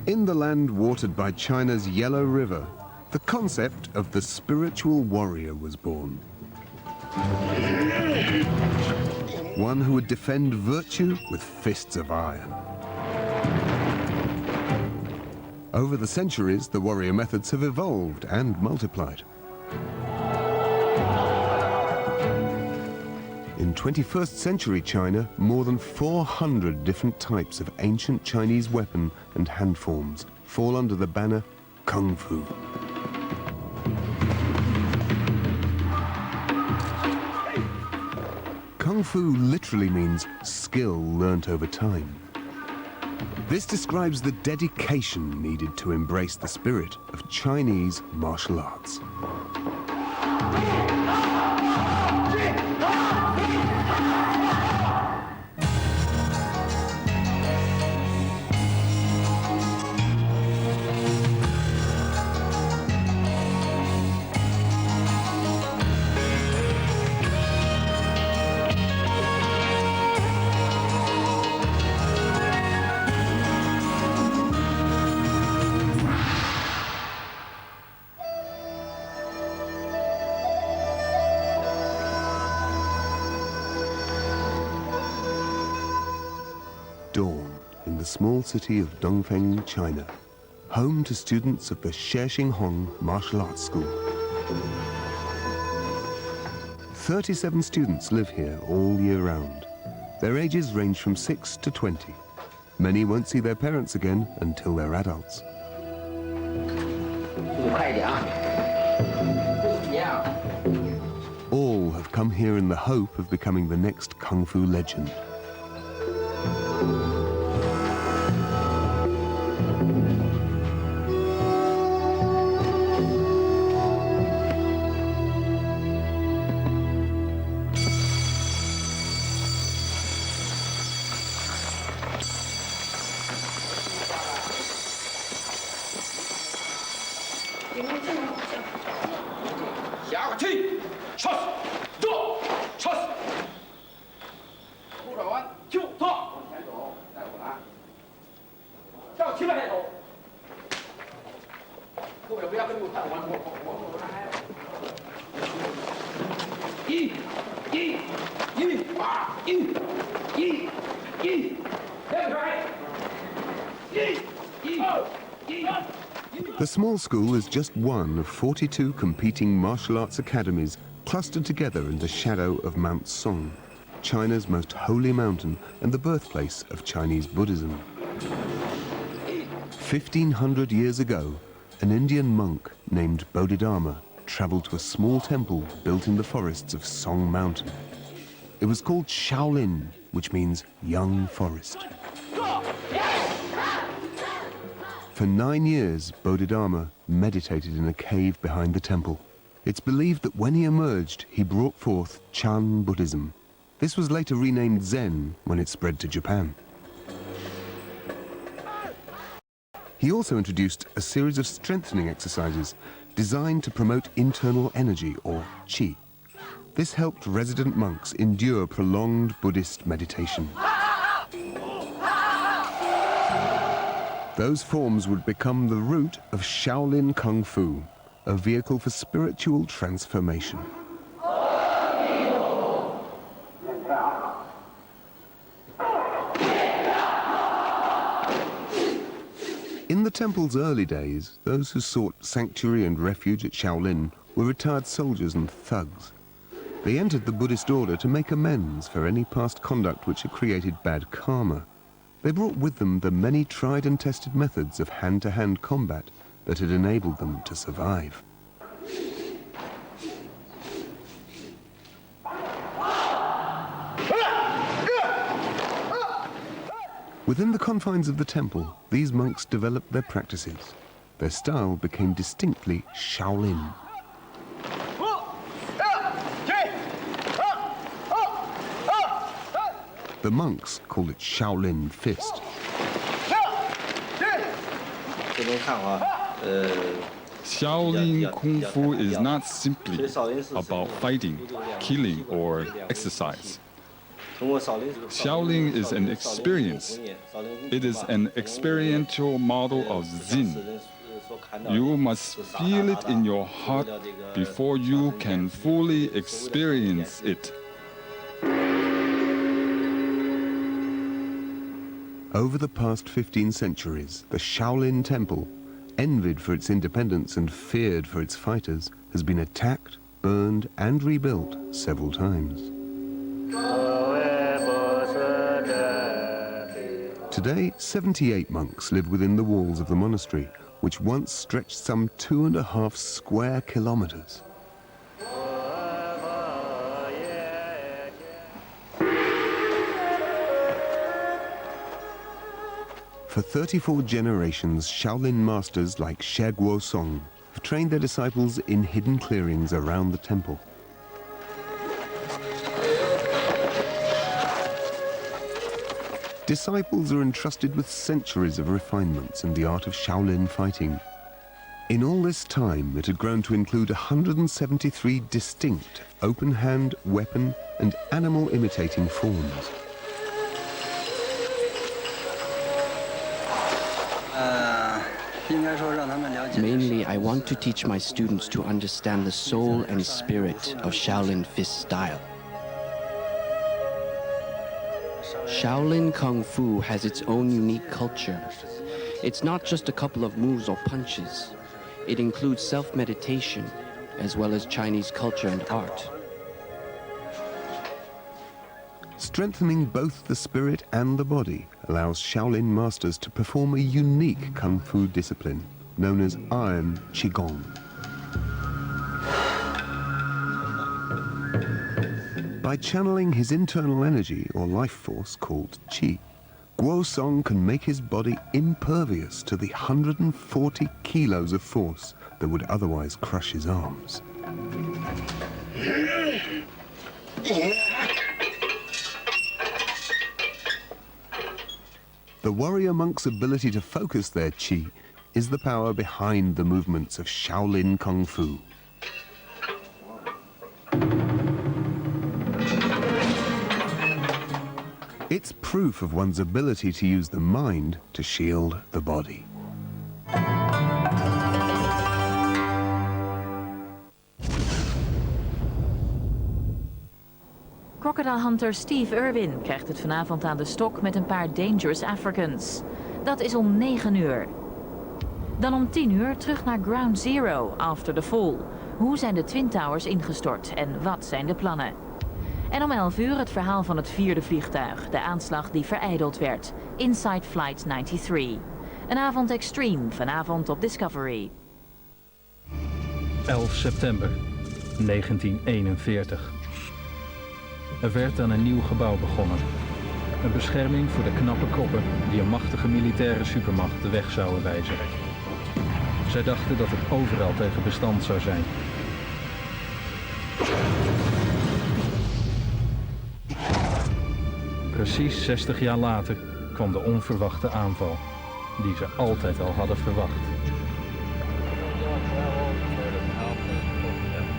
In the land watered by China's Yellow River, the concept of the spiritual warrior was born. One who would defend virtue with fists of iron. Over the centuries, the warrior methods have evolved and multiplied. In 21st century China, more than 400 different types of ancient Chinese weapon and hand forms fall under the banner Kung Fu. Kung Fu literally means skill learnt over time. This describes the dedication needed to embrace the spirit of Chinese martial arts. Dawn in the small city of Dongfeng, China, home to students of the Shexinghong Martial Arts School. 37 students live here all year round. Their ages range from 6 to 20. Many won't see their parents again until they're adults. All have come here in the hope of becoming the next Kung Fu legend. The small school is just one of 42 competing martial arts academies clustered together in the shadow of Mount Song, China's most holy mountain and the birthplace of Chinese Buddhism. 1,500 years ago, an Indian monk named Bodhidharma traveled to a small temple built in the forests of Song Mountain. It was called Shaolin, which means young forest. For 9 years, Bodhidharma meditated in a cave behind the temple. It's believed that when he emerged, he brought forth Chan Buddhism. This was later renamed Zen when it spread to Japan. He also introduced a series of strengthening exercises designed to promote internal energy, or qi. This helped resident monks endure prolonged Buddhist meditation. Those forms would become the root of Shaolin Kung Fu, a vehicle for spiritual transformation. In the temple's early days, those who sought sanctuary and refuge at Shaolin were retired soldiers and thugs. They entered the Buddhist order to make amends for any past conduct which had created bad karma. They brought with them the many tried and tested methods of hand-to-hand combat that had enabled them to survive. Within the confines of the temple, these monks developed their practices. Their style became distinctly Shaolin. The monks called it Shaolin Fist. Shaolin Kung Fu is not simply about fighting, killing, or exercise. Shaolin is an experience. It is an experiential model of Zen. You must feel it in your heart before you can fully experience it. Over the past 15 centuries, the Shaolin Temple, envied for its independence and feared for its fighters, has been attacked, burned, and rebuilt several times. Today, 78 monks live within the walls of the monastery, which once stretched some 2.5 square kilometers. For 34 generations, Shaolin masters like She Guosong have trained their disciples in hidden clearings around the temple. Disciples are entrusted with centuries of refinements in the art of Shaolin fighting. In all this time, it had grown to include 173 distinct open-hand, weapon, and animal-imitating forms. Mainly, I want to teach my students to understand the soul and spirit of Shaolin fist style. Shaolin Kung Fu has its own unique culture. It's not just a couple of moves or punches. It includes self-meditation, as well as Chinese culture and art. Strengthening both the spirit and the body allows Shaolin masters to perform a unique Kung Fu discipline known as Iron Qigong. By channeling his internal energy or life force called Qi, Guosong can make his body impervious to the 140 kilos of force that would otherwise crush his arms. The warrior monk's ability to focus their qi is the power behind the movements of Shaolin Kung Fu. It's proof of one's ability to use the mind to shield the body. Crocodile hunter Steve Irwin krijgt het vanavond aan de stok met een paar Dangerous Africans. Dat is om 9 uur. Dan om 10 uur terug naar Ground Zero, After the Fall. Hoe zijn de Twin Towers ingestort en wat zijn de plannen? En om 11 uur het verhaal van het 4e vliegtuig, de aanslag die verijdeld werd, Inside Flight 93. Een avond extreme, vanavond op Discovery. 11 september 1941. Er werd aan een nieuw gebouw begonnen. Een bescherming voor de knappe koppen die een machtige militaire supermacht de weg zouden wijzen. Zij dachten dat het overal tegen bestand zou zijn. Precies 60 jaar later kwam de onverwachte aanval, die ze altijd al hadden verwacht.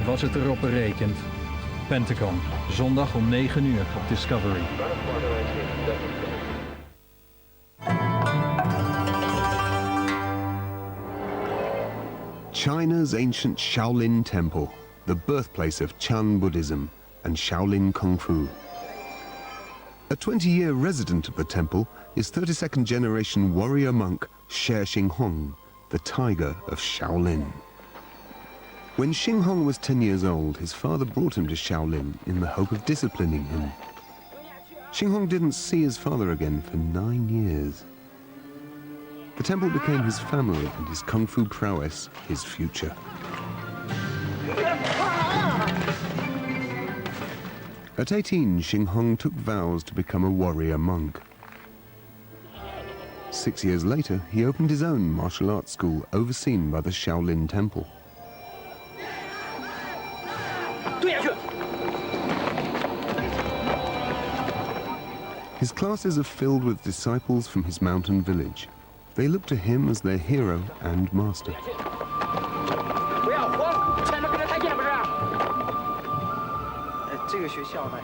Was het erop berekend? Pentagon, zondag om 9 uur op Discovery. China's ancient Shaolin Temple, the birthplace of Chan Buddhism and Shaolin Kung Fu. A 20-year resident of the temple is 32nd generation warrior monk She Xinghong, the tiger of Shaolin. When Xinghong was 10 years old, his father brought him to Shaolin in the hope of disciplining him. Xinghong didn't see his father again for 9 years. The temple became his family and his kung fu prowess his future. At 18, Xinghong took vows to become a warrior monk. 6 years later, he opened his own martial arts school overseen by the Shaolin Temple. His classes are filled with disciples from his mountain village. They look to him as their hero and master.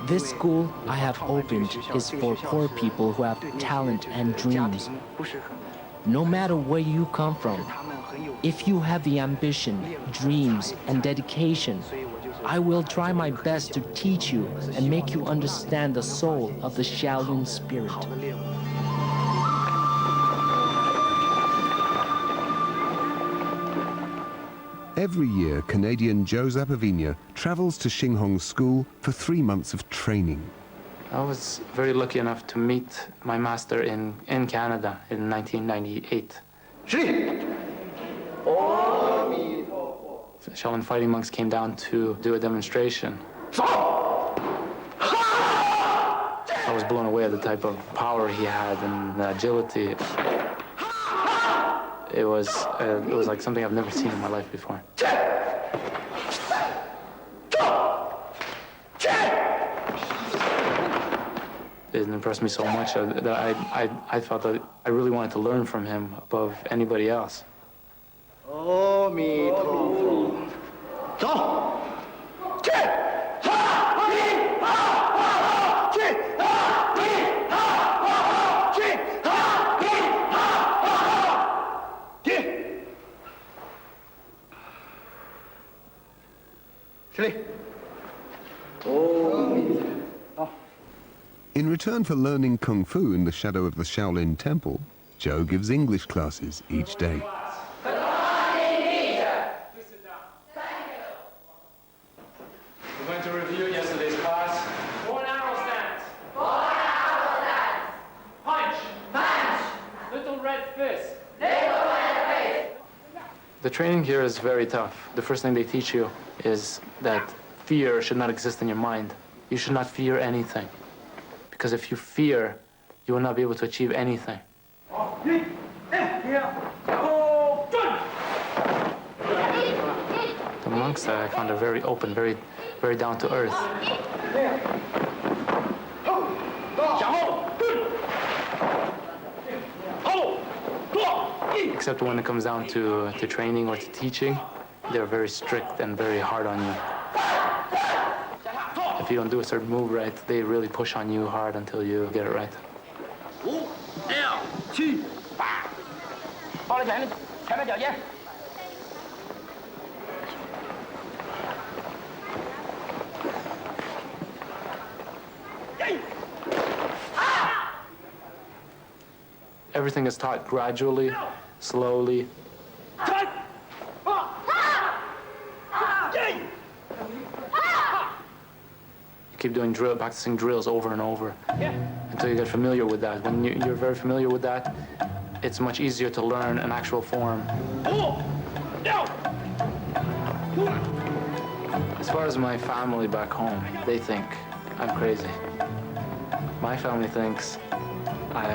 This school I have opened is for poor people who have talent and dreams. No matter where you come from, if you have the ambition, dreams, and dedication, I will try my best to teach you and make you understand the soul of the Shaolin spirit. Every year, Canadian Joe Zapavinia travels to Xinghong School for 3 months of training. I was very lucky enough to meet my master in Canada in 1998. The Shaolin fighting monks came down to do a demonstration. I was blown away at the type of power he had and the agility. It was like something I've never seen in my life before. It impressed me so much that I felt that I really wanted to learn from him above anybody else. In return for learning Kung Fu in the shadow of the Shaolin Temple, Joe gives English classes each day. We're going to review yesterday's class. Four arrow stance. Punch. Little red fist. The training here is very tough. The first thing they teach you is that fear should not exist in your mind. You should not fear anything. Because if you fear, you will not be able to achieve anything. The monks I found are very open, very down to earth. Except when it comes down to training or to teaching, they're very strict and very hard on you. If you don't do a certain move right, they really push on you hard until you get it right. Everything is taught gradually, slowly. You keep doing practicing drills over and over until you get familiar with that. When you're very familiar with that, it's much easier to learn an actual form. As far as my family back home, they think I'm crazy. My family thinks I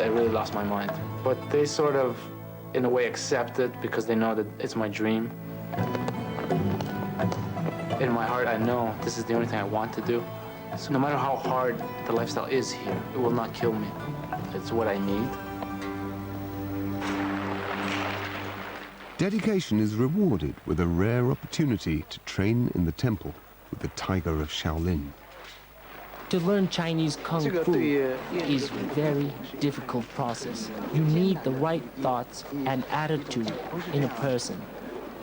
really lost my mind. But they sort of, in a way, accept it because they know that it's my dream. In my heart, I know this is the only thing I want to do. So no matter how hard the lifestyle is here, it will not kill me. It's what I need. Dedication is rewarded with a rare opportunity to train in the temple with the Tiger of Shaolin. To learn Chinese Kung Fu is a very difficult process. You need the right thoughts and attitude in a person.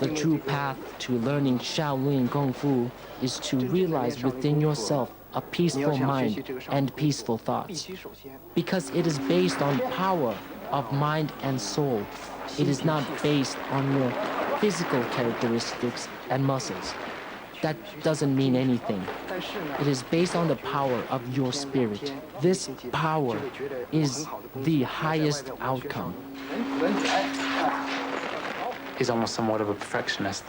The true path to learning Shaolin Kung Fu is to realize within yourself a peaceful mind and peaceful thoughts. Because it is based on power of mind and soul. It is not based on your physical characteristics and muscles. That doesn't mean anything. It is based on the power of your spirit. This power is the highest outcome. He's almost somewhat of a perfectionist,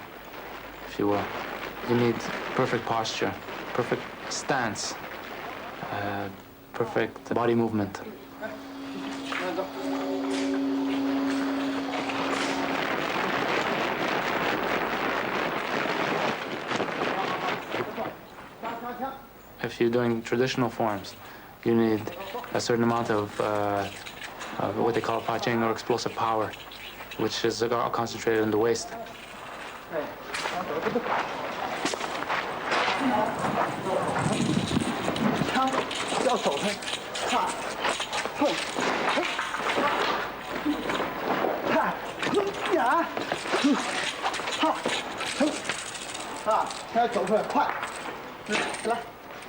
if you will. You need perfect posture, perfect stance, perfect body movement. If you're doing traditional forms, you need a certain amount of what they call paching or explosive power, which is concentrated in the waist.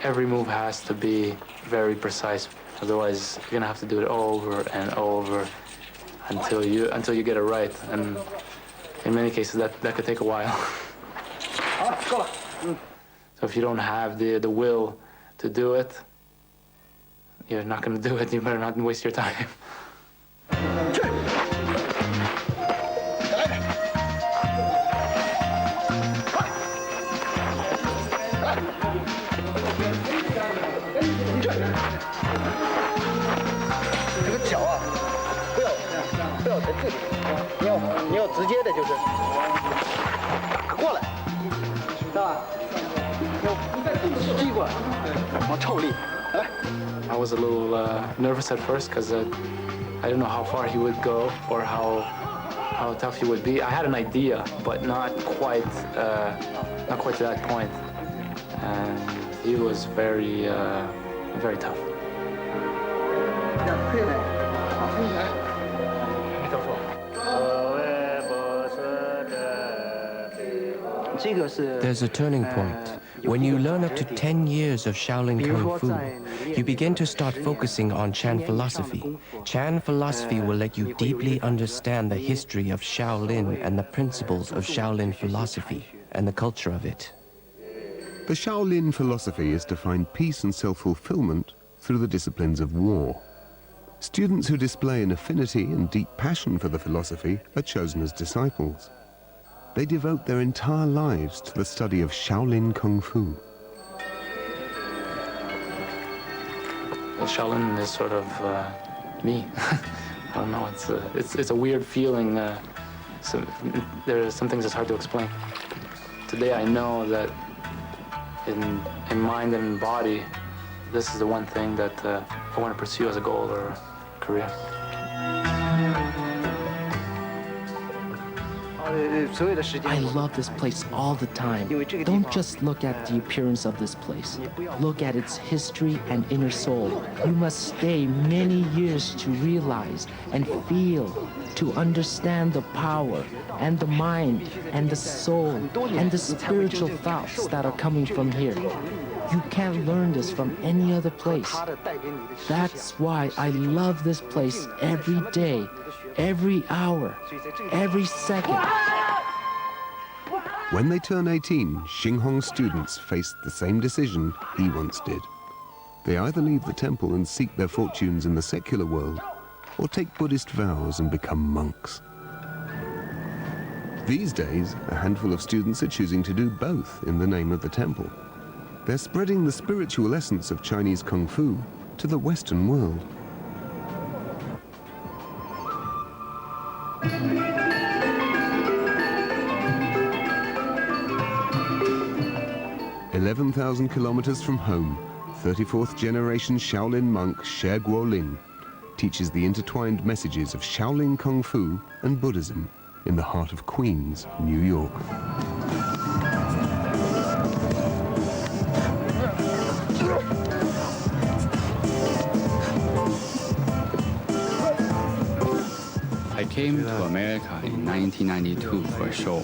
Every move has to be very precise, otherwise you're gonna have to do it over and over until you get it right. And in many cases that could take a while. So if you don't have the will to do it, you're not gonna do it. You better not waste your time. 这个脚啊，不要在这里，你要直接的，就是打过来，知道吧？要击过来，往臭力，来。I was a little nervous at first because I didn't know how far he would go or how tough he would be. I had an idea, but not quite to that point. And he was very tough. 退来，退来。 There's a turning point. When you learn up to 10 years of Shaolin Kung Fu, you begin to start focusing on Chan philosophy. Chan philosophy will let you deeply understand the history of Shaolin and the principles of Shaolin philosophy and the culture of it. The Shaolin philosophy is to find peace and self-fulfillment through the disciplines of war. Students who display an affinity and deep passion for the philosophy are chosen as disciples. They devote their entire lives to the study of Shaolin Kung Fu. Well, Shaolin is sort of me. I don't know. It's a weird feeling. So there are some things that's hard to explain. Today I know that in mind and in body, this is the one thing that I want to pursue as a goal or a career. I love this place all the time. Don't just look at the appearance of this place. Look at its history and inner soul. You must stay many years to realize and feel, to understand the power and the mind and the soul and the spiritual thoughts that are coming from here. You can't learn this from any other place. That's why I love this place every day, every hour, every second. When they turn 18, Xinghong students face the same decision he once did. They either leave the temple and seek their fortunes in the secular world, or take Buddhist vows and become monks. These days, a handful of students are choosing to do both in the name of the temple. They're spreading the spiritual essence of Chinese Kung Fu to the Western world. "11,000 kilometers from home, 34th generation Shaolin monk She Guolin teaches the intertwined messages of Shaolin Kung Fu and Buddhism in the heart of Queens, New York. I came to America in 1992 for a show.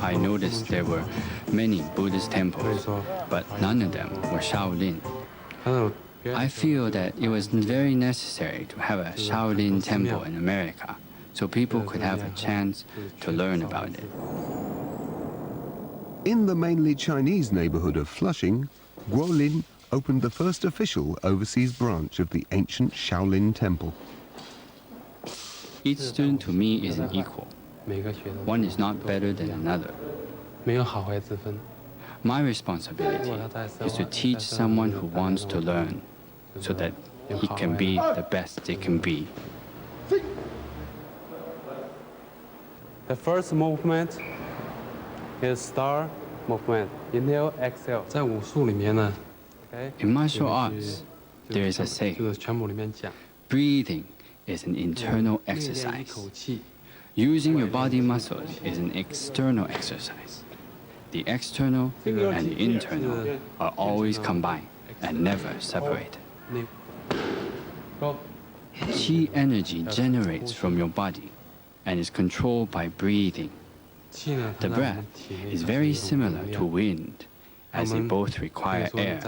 I noticed there were many Buddhist temples, but none of them were Shaolin. I feel that it was very necessary to have a Shaolin temple in America so people could have a chance to learn about it. In the mainly Chinese neighborhood of Flushing, Guolin opened the first official overseas branch of the ancient Shaolin Temple. Each student to me is an equal. One is not better than another. My responsibility is to teach someone who wants to learn so that he can be the best they can be. The first movement is star movement. Inhale, exhale. 在武术里面呢 In martial arts, there is a saying, 这个全部里面讲 breathing is an internal exercise. Using your body muscles is an external exercise. The external and the internal are always combined and never separated. Qi energy generates from your body and is controlled by breathing. The breath is very similar to wind, as they both require air.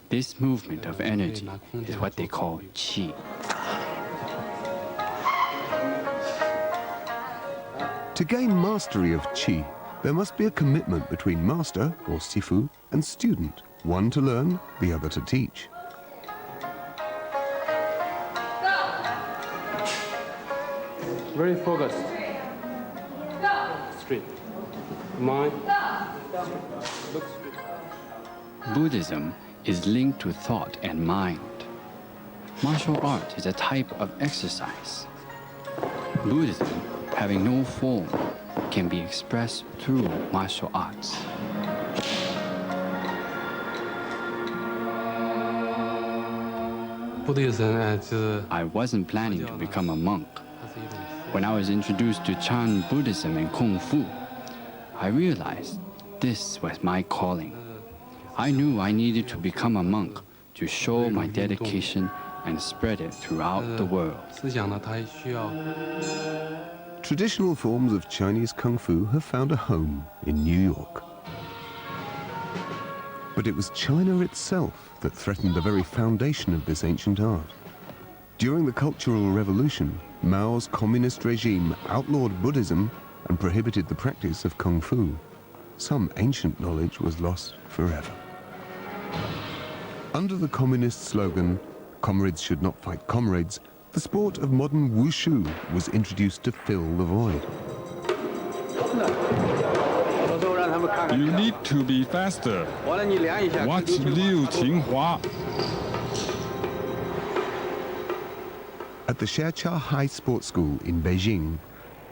This movement of energy is what they call qi. To gain mastery of qi, there must be a commitment between master, or sifu, and student, one to learn, the other to teach. Very focused. Straight. Mind. Look straight. Buddhism is linked to thought and mind. Martial art is a type of exercise. Buddhism, having no form, can be expressed through martial arts. I wasn't planning to become a monk. When I was introduced to Chan Buddhism and Kung Fu, I realized this was my calling. I knew I needed to become a monk to show my dedication and spread it throughout the world. Traditional forms of Chinese Kung Fu have found a home in New York. But it was China itself that threatened the very foundation of this ancient art. During the Cultural Revolution, Mao's communist regime outlawed Buddhism and prohibited the practice of Kung Fu. Some ancient knowledge was lost forever. Under the communist slogan, "Comrades should not fight comrades," the sport of modern wushu was introduced to fill the void. You need to be faster. Watch Liu Qinghua. At the Xiacha High Sports School in Beijing,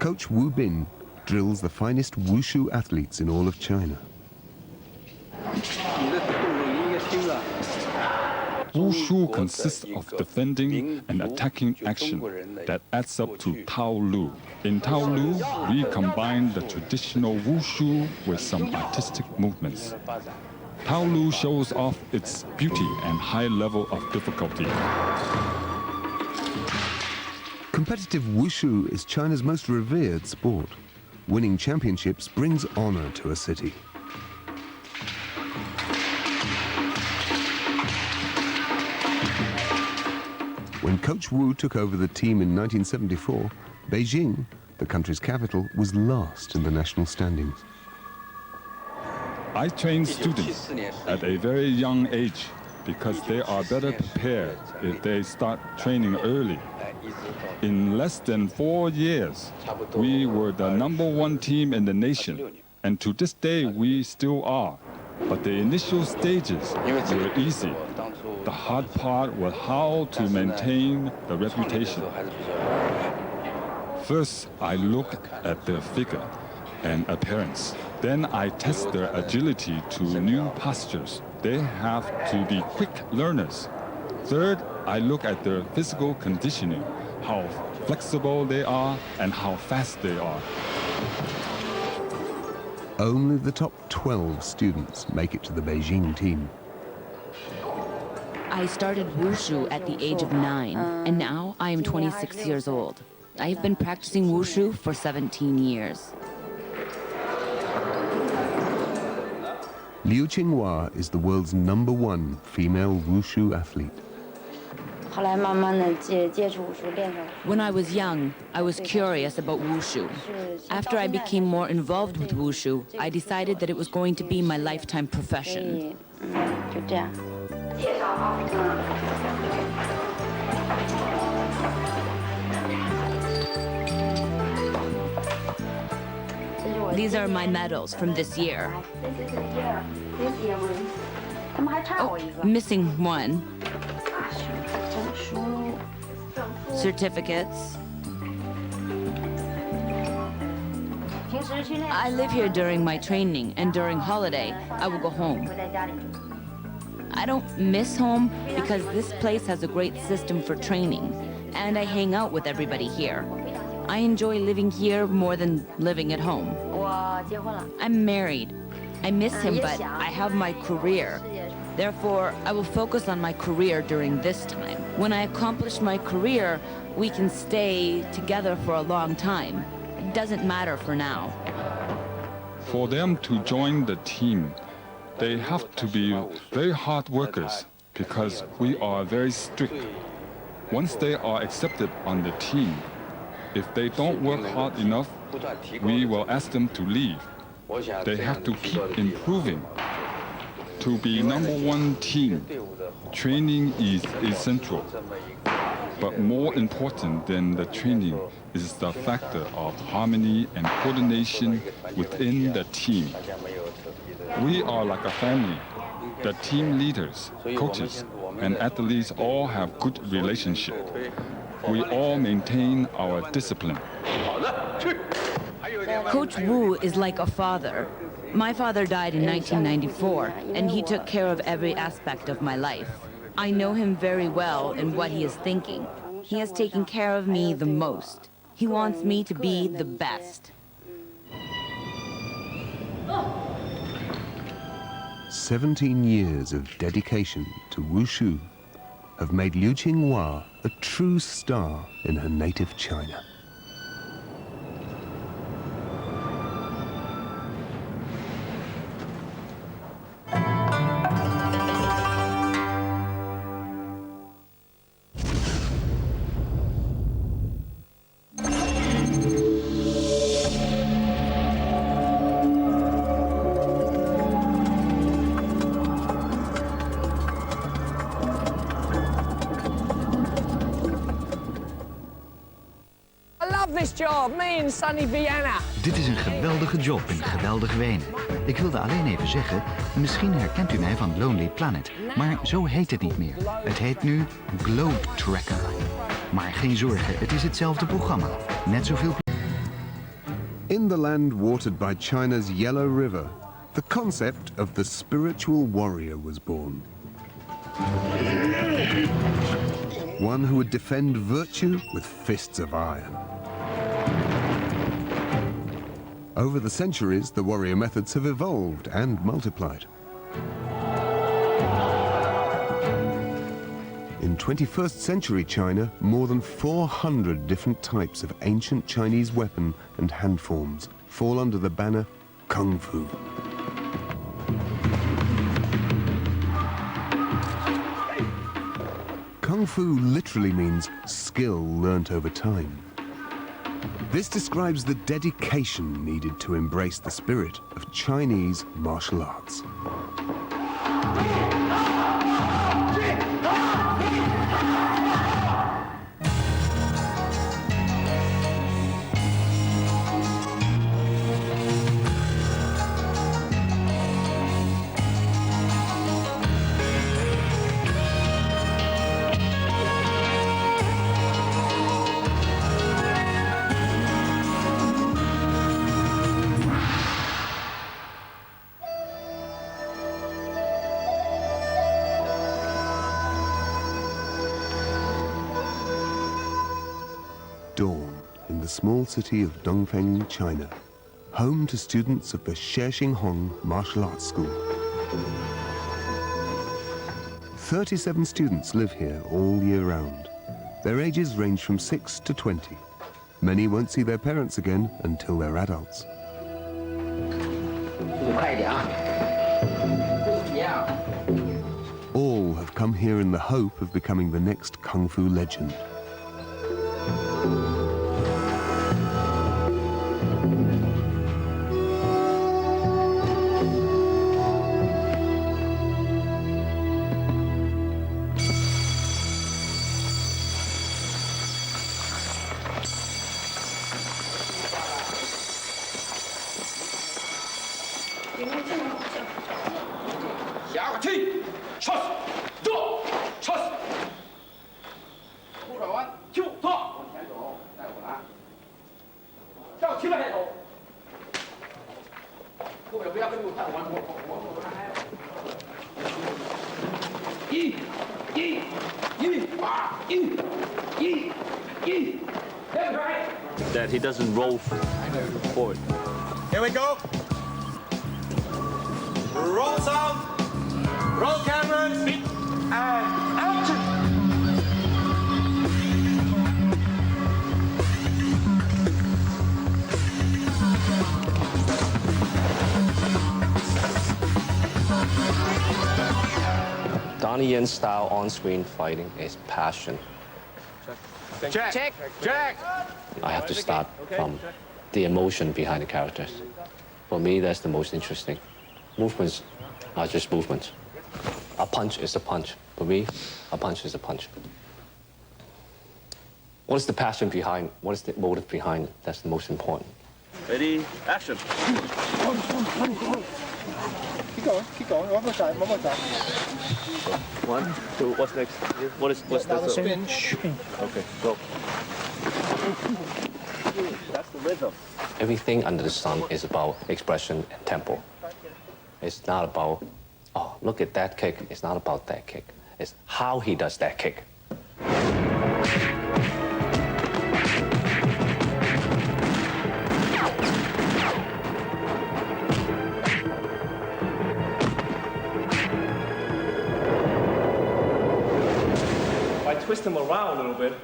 Coach Wu Bin drills the finest wushu athletes in all of China. Wushu consists of defending and attacking action that adds up to Tao Lu. In Tao Lu, we combine the traditional Wushu with some artistic movements. Tao Lu shows off its beauty and high level of difficulty. Competitive wushu is China's most revered sport. Winning championships brings honor to a city. When Coach Wu took over the team in 1974, Beijing, the country's capital, was last in the national standings. I train students at a very young age because they are better prepared if they start training early. In less than 4 years, we were the #1 team in the nation, and to this day we still are. But the initial stages were easy. The hard part was how to maintain the reputation. First, I look at their figure and appearance. Then I test their agility to new postures. They have to be quick learners. Third, I look at their physical conditioning, how flexible they are and how fast they are. Only the top 12 students make it to the Beijing team. I started wushu at the age of 9, and now I am 26 years old. I have been practicing wushu for 17 years. Liu Qinghua is the world's #1 female wushu athlete. When I was young, I was curious about wushu. After I became more involved with wushu, I decided that it was going to be my lifetime profession. These are my medals from this year. Oh, missing one. Certificates. I live here during my training, and during holiday, I will go home. I don't miss home because this place has a great system for training, and I hang out with everybody here. I enjoy living here more than living at home. I'm married. I miss him, but I have my career. Therefore, I will focus on my career during this time. When I accomplish my career, we can stay together for a long time. It doesn't matter for now. For them to join the team, they have to be very hard workers because we are very strict. Once they are accepted on the team, if they don't work hard enough, we will ask them to leave. They have to keep improving. To be #1 team, training is essential. But more important than the training is the factor of harmony and coordination within the team. We are like a family. The team leaders, coaches, and athletes all have good relationship. We all maintain our discipline. Coach Wu is like a father. My father died in 1994, and he took care of every aspect of my life. I know him very well and what he is thinking. He has taken care of me the most. He wants me to be the best. 17 years of dedication to wushu have made Liu Qinghua a true star in her native China. This job, me and sunny Vienna. Dit is een geweldige job in geweldig Wenen. Ik wilde alleen even zeggen, misschien herkent u mij van Lonely Planet, maar zo heet het niet meer. Het heet nu Globe Tracker. Maar geen zorgen, het is hetzelfde programma. Net zoveel. In the land watered by China's Yellow River, the concept of the spiritual warrior was born. One who would defend virtue with fists of iron. Over the centuries, the warrior methods have evolved and multiplied. In 21st century China, more than 400 different types of ancient Chinese weapon and hand forms fall under the banner Kung Fu. Kung Fu literally means skill learnt over time. This describes the dedication needed to embrace the spirit of Chinese martial arts. Dawn in the small city of Dongfeng, China, home to students of the Shexinghong Martial Arts School. 37 students live here all year round. Their ages range from 6 to 20. Many won't see their parents again until they're adults. All have come here in the hope of becoming the next Kung Fu legend. That he doesn't roll forward. Here we go. Roll sound. Roll cameras. And action. Donnie Yen's style on-screen fighting is passion. Check. Check. Check. I have to start from the emotion behind the characters. For me, that's the most interesting. Movements are just movements. A punch is a punch. For me, a punch is a punch. What is the passion behind? What is the motive behind? That's the most important. Ready, action. Keep going. Keep going. One more time. One more time. 1, 2, what's next? What's Now the next? spin. Okay, go. That's the rhythm. Everything under the sun is about expression and tempo. It's not about, oh, look at that kick. It's not about that kick. It's how he does that kick. If I twist him around a little bit,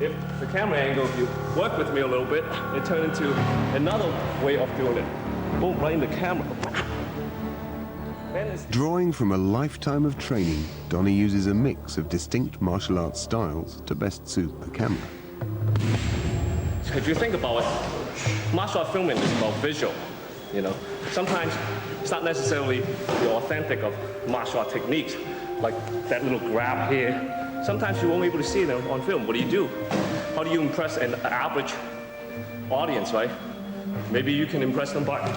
if the camera angle, if you work with me a little bit, it turns into another way of doing it. Boom, right in the camera. Drawing from a lifetime of training, Donnie uses a mix of distinct martial arts styles to best suit the camera. So if you think about it, martial art filming is about visual, you know. Sometimes it's not necessarily the authentic of martial art techniques, like that little grab here. Sometimes you won't be able to see it on film. What do? How do you impress an average audience, right? Maybe you can impress them by a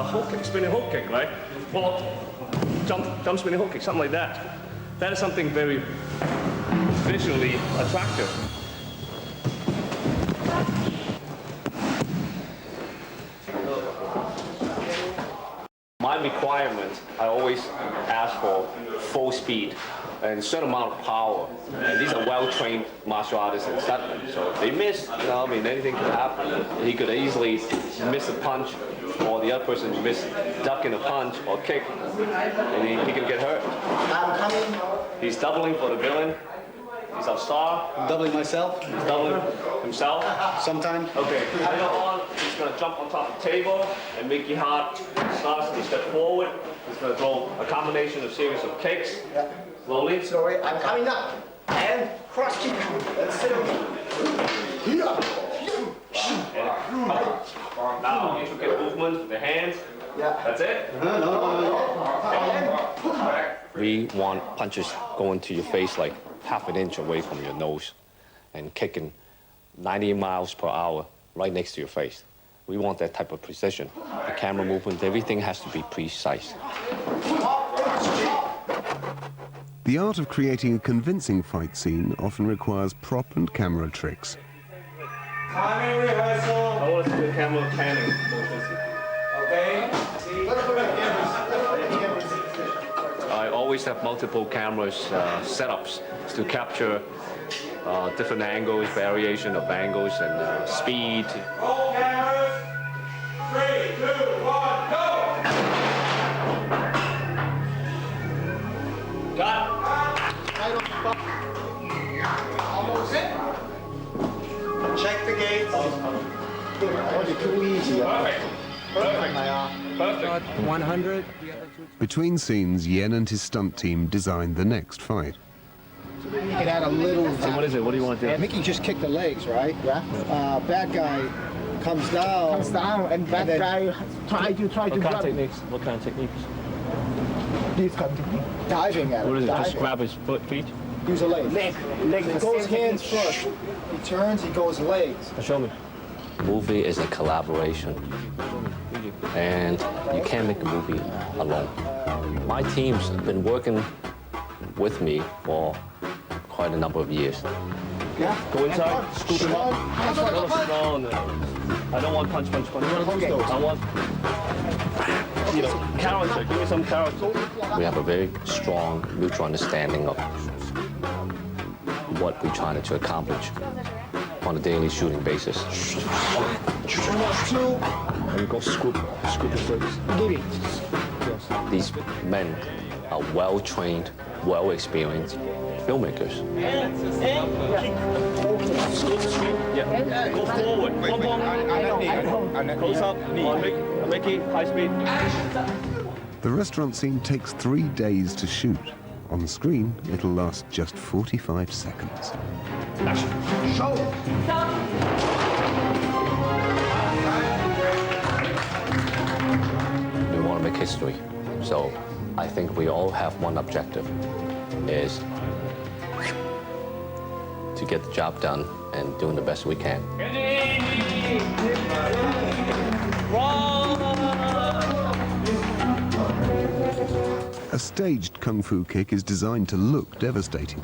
hook kick, spinning hook kick, right? Well, jump spinning hook kick, something like that. That is something very visually attractive. My requirement, I always ask for full speed and a certain amount of power. And these are well-trained martial artists and stuntmen. So if they miss, you know, I mean, anything could happen. He could easily miss a punch, or the other person miss ducking a punch or kick, and he can get hurt. I'm coming. He's doubling for the villain. He's our star. I'm doubling myself. He's doubling himself. Sometimes. Okay, later on, he's going to jump on top of the table and make your heart start to step forward. He's going to throw a combination of series of kicks. Yeah. Slowly. Sorry, I'm coming up. And cross kick. That's it. Now, intricate movement with the hands. Yeah. That's it. We want punches going to your face like half an inch away from your nose and kicking 90 miles per hour right next to your face. We want that type of precision. The camera movement, everything has to be precise. The art of creating a convincing fight scene often requires prop and camera tricks. Timing rehearsal. I want to see the camera panning. Okay. I always have multiple cameras setups to capture different angles, variation of angles and speed. Roll cameras. 3, 2, 1, go! Cut. Almost it. Check the gates. Too easy. Perfect. 100. Between scenes, Yen and his stunt team designed the next fight. You can add a little. So what is it? What do you want to do? Mickey just kicked the legs, right? Yeah. Bad guy comes down. Comes down, and bad guy try to What kind of grab. techniques? What kind of techniques? These kind of technique. Diving at it. What is it? Just diving. grab his feet? Use a leg. Leg. He goes hands first. He turns. He goes legs. Show me. Movie is a collaboration, and you can't make a movie alone. My team's been working with me for quite a number of years. Yeah. Go inside. Scoop him up. No. I don't want punch. Okay. I want, you know, character. Give me some character. We have a very strong mutual understanding of what we're trying to accomplish on a daily shooting basis. Two. And go scoop his legs. Give it. These men are well-trained, well-experienced filmmakers. Go forward. Close up, make it high speed. The restaurant scene takes 3 days to shoot. On the screen, it'll last just 45 seconds. We want to make history. So I think we all have one objective, is to get the job done and doing the best we can. A staged kung fu kick is designed to look devastating.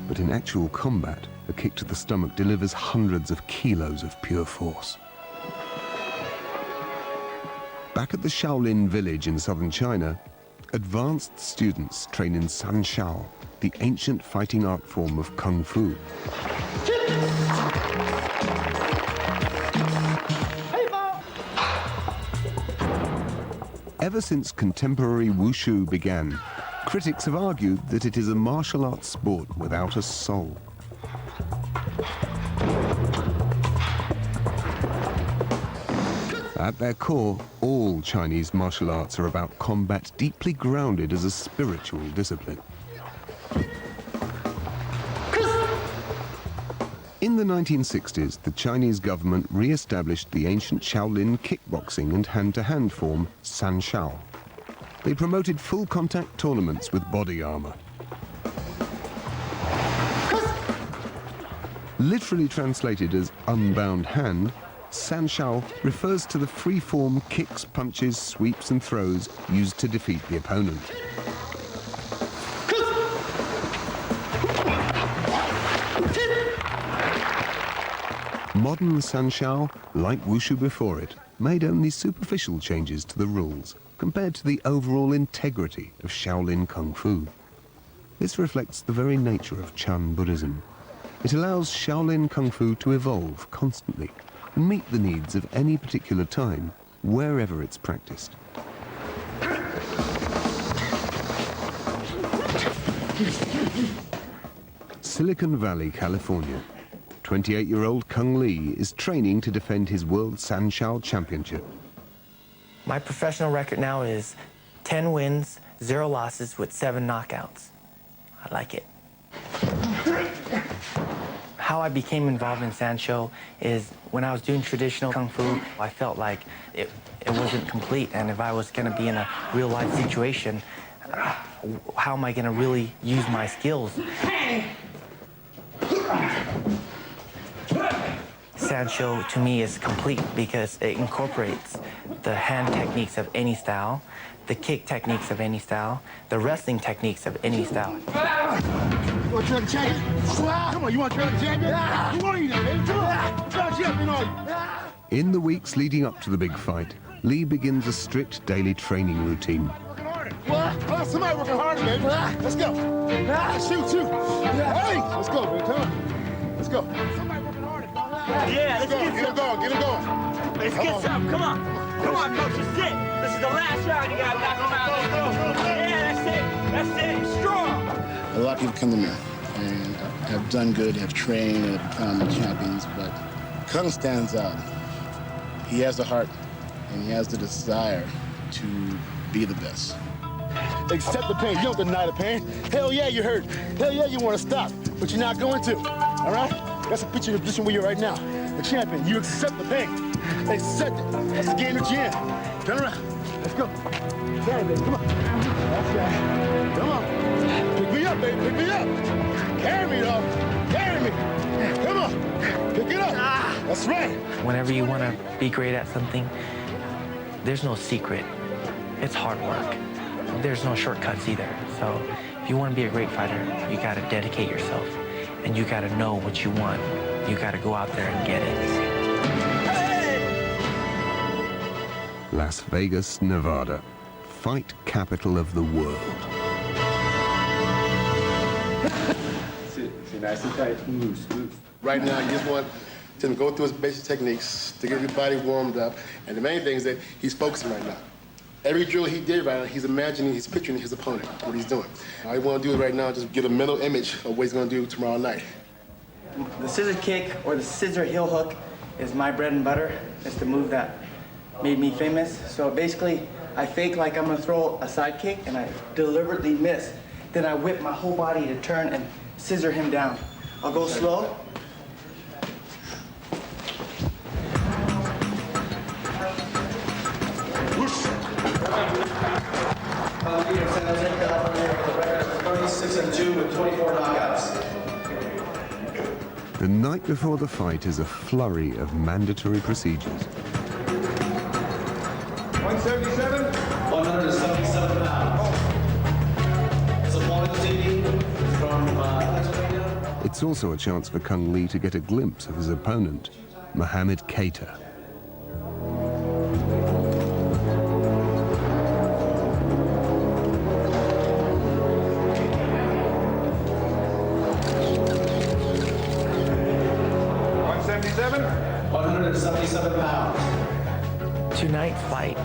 But in actual combat, a kick to the stomach delivers hundreds of kilos of pure force. Back at the Shaolin village in southern China, advanced students train in Sanshao, the ancient fighting art form of kung fu. Ever since contemporary wushu began, critics have argued that it is a martial arts sport without a soul. At their core, all Chinese martial arts are about combat deeply grounded as a spiritual discipline. In the 1960s, the Chinese government re-established the ancient Shaolin kickboxing and hand-to-hand form, Sanshao. They promoted full-contact tournaments with body armor. Literally translated as unbound hand, Sanshao refers to the free-form kicks, punches, sweeps and throws used to defeat the opponent. Modern Sanshao, like wushu before it, made only superficial changes to the rules compared to the overall integrity of Shaolin Kung Fu. This reflects the very nature of Chan Buddhism. It allows Shaolin Kung Fu to evolve constantly and meet the needs of any particular time, wherever it's practiced. Silicon Valley, California. 28-year-old Kung Lee is training to defend his World Sanshao Championship. My professional record now is 10 wins, 0 losses with 7 knockouts. I like it. How I became involved in Sanshao is when I was doing traditional Kung Fu, I felt like it wasn't complete, and if I was going to be in a real-life situation, how am I going to really use my skills? Sanshao to me is complete because it incorporates the hand techniques of any style, the kick techniques of any style, the wrestling techniques of any style. You want to try the champion? Come on, you want to try the champion? You want to eat it, baby? Come on. Try the champion on you. In the weeks leading up to the big fight, Lee begins a strict daily training routine. What? Somebody working harder, baby. Let's go. Shoot. Hey, let's go, baby. Come on. Let's go. Somebody working harder. Yeah, let's get him going. Get him going. Let's get some. Come on. Come on, coach. This is it. This is the last round. You got to knock him out. Yeah, that's it. Strong. A lot of people come to me and have done good, have trained, and have become champions, but Kung stands out. He has the heart, and he has the desire to be the best. Accept the pain. You don't deny the pain. Hell yeah, you're hurt. Hell yeah, you want to stop, but you're not going to. All right? That's a picture of the position where you're right now. The champion. You accept the pain. Accept it. That's the game that you're in. Turn around. Let's go. Turn, baby. Come on. That's right. Come on. Pick me up, baby. Pick me up. Carry me, dog. Carry me. Come on. Pick it up. That's right. Whenever you want to be great at something, there's no secret. It's hard work. There's no shortcuts either. So if you want to be a great fighter, you got to dedicate yourself. And you got to know what you want. You got to go out there and get it. Las Vegas, Nevada, fight capital of the world. See, nice and tight. Loose. Right now, you just want to go through his basic techniques to get your body warmed up. And the main thing is that he's focusing right now. Every drill he did right now, he's imagining, he's picturing his opponent, what he's doing. All you want to do right now is just get a mental image of what he's going to do tomorrow night. The scissor kick or the scissor heel hook is my bread and butter. It's the move that made me famous. So basically, I fake like I'm going to throw a side kick, and I deliberately miss. Then I whip my whole body to turn and scissor him down. I'll go slow. Peter San Jose California with a record of 36-2 with 24 knockouts. The night before the fight is a flurry of mandatory procedures. 177? 177 pounds. His opponent from Pennsylvania. It's also a chance for Kung Lee to get a glimpse of his opponent, Mohamed Keita. Tonight's fight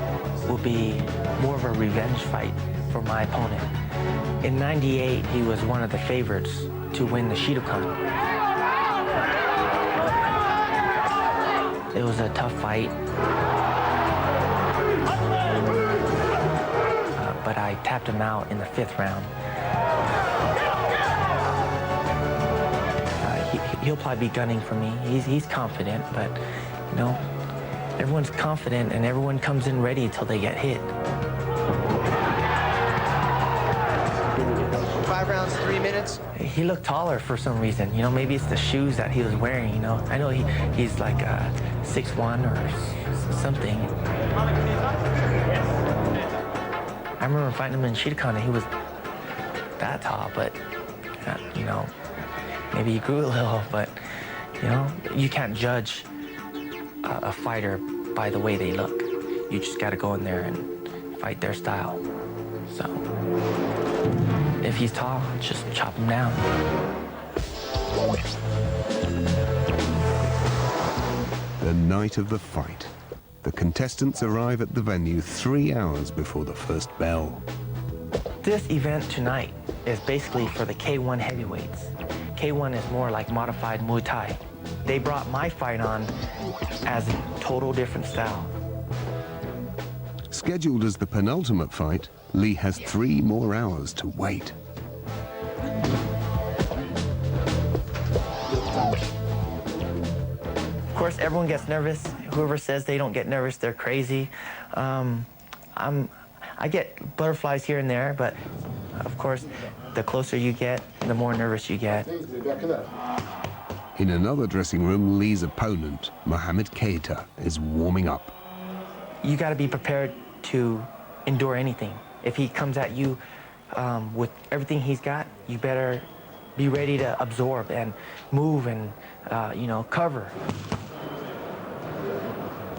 will be more of a revenge fight for my opponent. In '98, he was one of the favorites to win the Shidokan. It was a tough fight, but I tapped him out in the 5th round. He'll probably be gunning for me. He's confident, but you know, everyone's confident and everyone comes in ready until they get hit. 5 rounds, 3 minutes. He looked taller for some reason. You know, maybe it's the shoes that he was wearing, you know. I know he's like 6'1" or something. I remember fighting him in Shidokan and he was that tall, but, you know, maybe he grew a little, but, you know, you can't judge a fighter by the way they look. You just got to go in there and fight their style. So, if he's tall, just chop him down. The night of the fight. The contestants arrive at the venue 3 hours before the first bell. This event tonight is basically for the K1 heavyweights. K1 is more like modified Muay Thai. They brought my fight on as a total different style. Scheduled as the penultimate fight, Lee has 3 more hours to wait. Of course, everyone gets nervous. Whoever says they don't get nervous, they're crazy. I get butterflies here and there, but of course, the closer you get, the more nervous you get. In another dressing room, Lee's opponent, Mohamed Keita, is warming up. You got to be prepared to endure anything. If he comes at you with everything he's got, you better be ready to absorb and move and, you know, cover.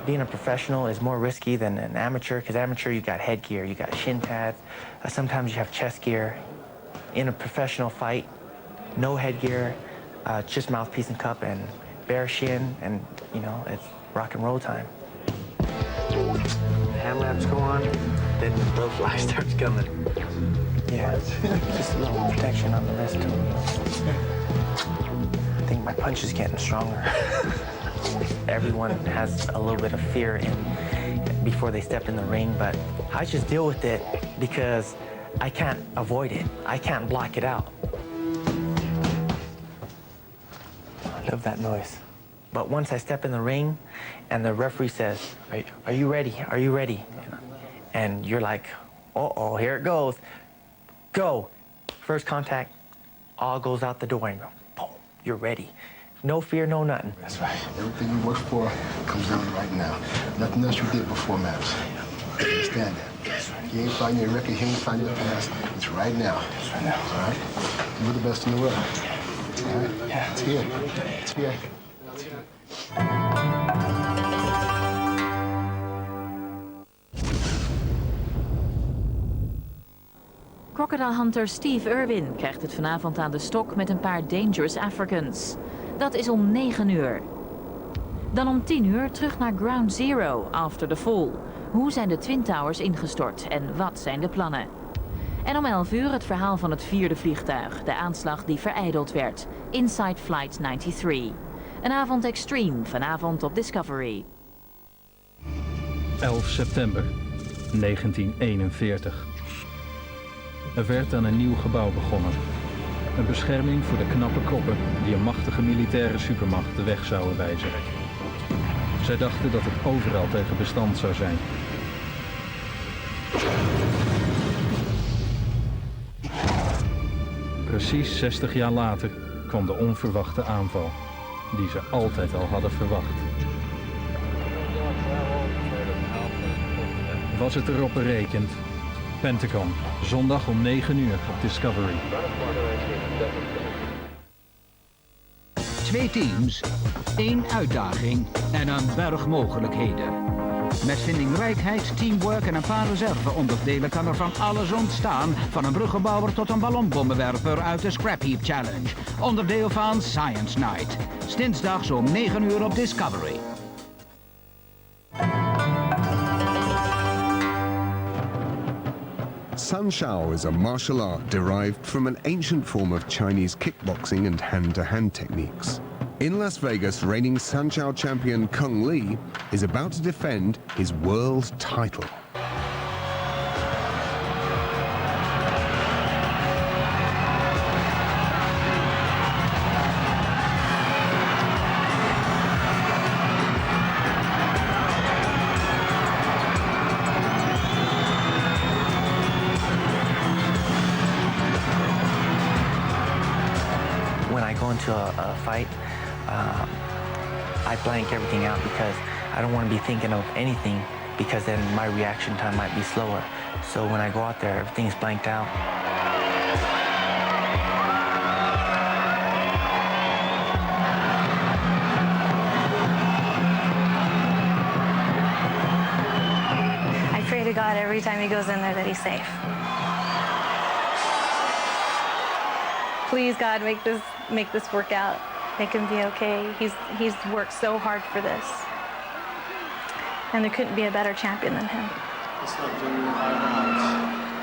Being a professional is more risky than an amateur, because amateur, you got headgear, you got shin pads, sometimes you have chest gear. In a professional fight, no headgear, just mouthpiece and cup and bare shin, and you know, it's rock and roll time. Hand laps go on, then the blowfly starts coming. Yeah, just a little protection on the wrist too. I think my punch is getting stronger. Everyone has a little bit of fear before they step in the ring, but I just deal with it because I can't avoid it. I can't block it out. I love that noise. But once I step in the ring and the referee says, are you ready? Are you ready? And you're like, uh-oh, here it goes. Go. First contact, all goes out the door and boom, you're ready. No fear, no nothing. That's right. Everything you work for comes down right now. Nothing else you did before matters. Understand that. He ain't finding your record, he ain't finding your past. It's right now. It's right now. All right? You're the best in the world. All right? Yeah. It's here. It's here. It's here. Crocodile Hunter Steve Irwin krijgt het vanavond aan de stok met een paar Dangerous Africans. Dat is om 9 uur. Dan om 10 uur terug naar Ground Zero, after the fall. Hoe zijn de Twin Towers ingestort en wat zijn de plannen? En om 11 uur het verhaal van het 4e vliegtuig, de aanslag die verijdeld werd. Inside Flight 93. Een avond extreme, vanavond op Discovery. 11 september 1941. Er werd aan een nieuw gebouw begonnen. Een bescherming voor de knappe koppen die een machtige militaire supermacht de weg zouden wijzen. Zij dachten dat het overal tegen bestand zou zijn. Precies 60 jaar later kwam de onverwachte aanval, die ze altijd al hadden verwacht. Was het erop berekend? Pentagon, zondag om 9 uur op Discovery. 2 teams, 1 uitdaging en een berg mogelijkheden. Met vindingrijkheid, teamwork en een paar reserveonderdelen kan er van alles ontstaan. Van een bruggenbouwer tot een ballonbommenwerper uit de Scrap Heap Challenge. Onderdeel van Science Night. Dinsdags om 9 uur op Discovery. Sun Shao is a martial art derived from an ancient form of Chinese kickboxing and hand-to-hand techniques. In Las Vegas, reigning Sun Shao champion Kung Lee is about to defend his world title. When I go into a fight, I blank everything out because I don't want to be thinking of anything because then my reaction time might be slower. So when I go out there, everything's blanked out. I pray to God every time he goes in there that he's safe. Please, God, make this work out. Make him be okay. He's worked so hard for this. And there couldn't be a better champion than him. Listen up, Jimmy. 5 rounds.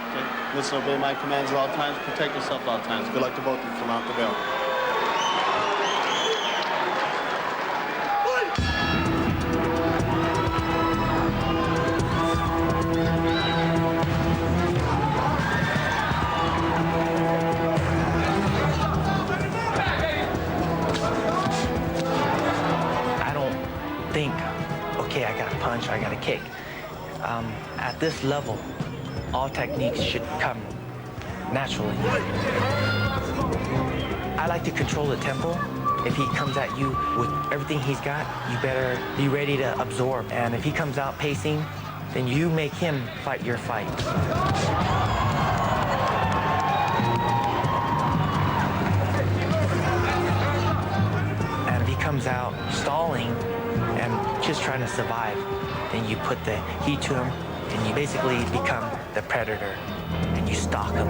Okay? Listen, obey my commands at all times. Protect yourself at all times. Good luck to both of you from out the bell. Okay, I got a punch, I got a kick. At this level, all techniques should come naturally. I like to control the tempo. If he comes at you with everything he's got, you better be ready to absorb. And if he comes out pacing, then you make him fight your fight. And if he comes out stalling and just trying to survive, then you put the heat to him and you basically become the predator and you stalk him.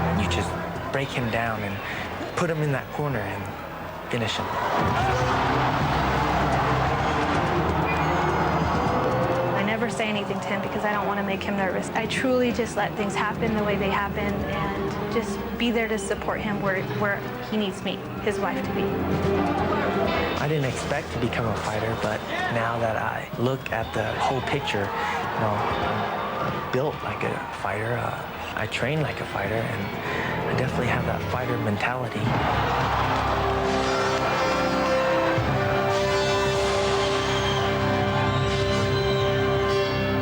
And you just break him down and put him in that corner and finish him. I never say anything to him because I don't want to make him nervous. I truly just let things happen the way they happen and just be there to support him where he needs me, his wife, to be. I didn't expect to become a fighter, but now that I look at the whole picture, you know, I'm built like a fighter. I train like a fighter, and I definitely have that fighter mentality.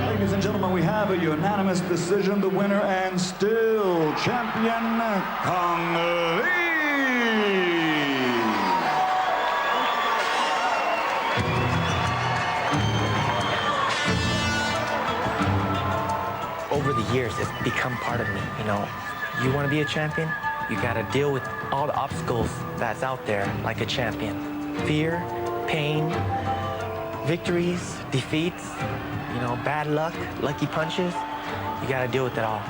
Ladies and gentlemen, we have a unanimous decision, the winner and still champion, Kung Lee. Over the years, it's become part of me, you know. You want to be a champion? You got to deal with all the obstacles that's out there like a champion. Fear, pain, victories, defeats, you know, bad luck, lucky punches. You got to deal with it all.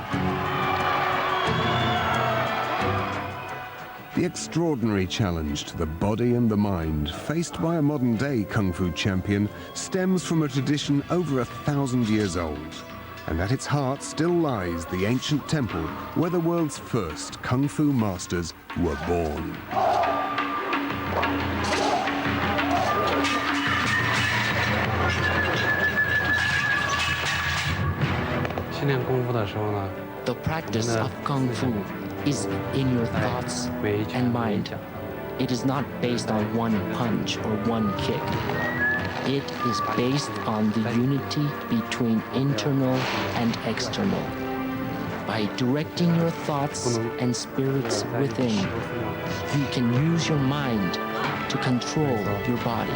The extraordinary challenge to the body and the mind faced by a modern-day Kung Fu champion stems from a tradition over 1,000 years old. And at its heart still lies the ancient temple where the world's first Kung Fu masters were born. 训练功夫的时候呢， The practice of Kung Fu is in your thoughts and mind. It is not based on one punch or one kick. It is based on the unity between internal and external. By directing your thoughts and spirits within, you can use your mind to control your body.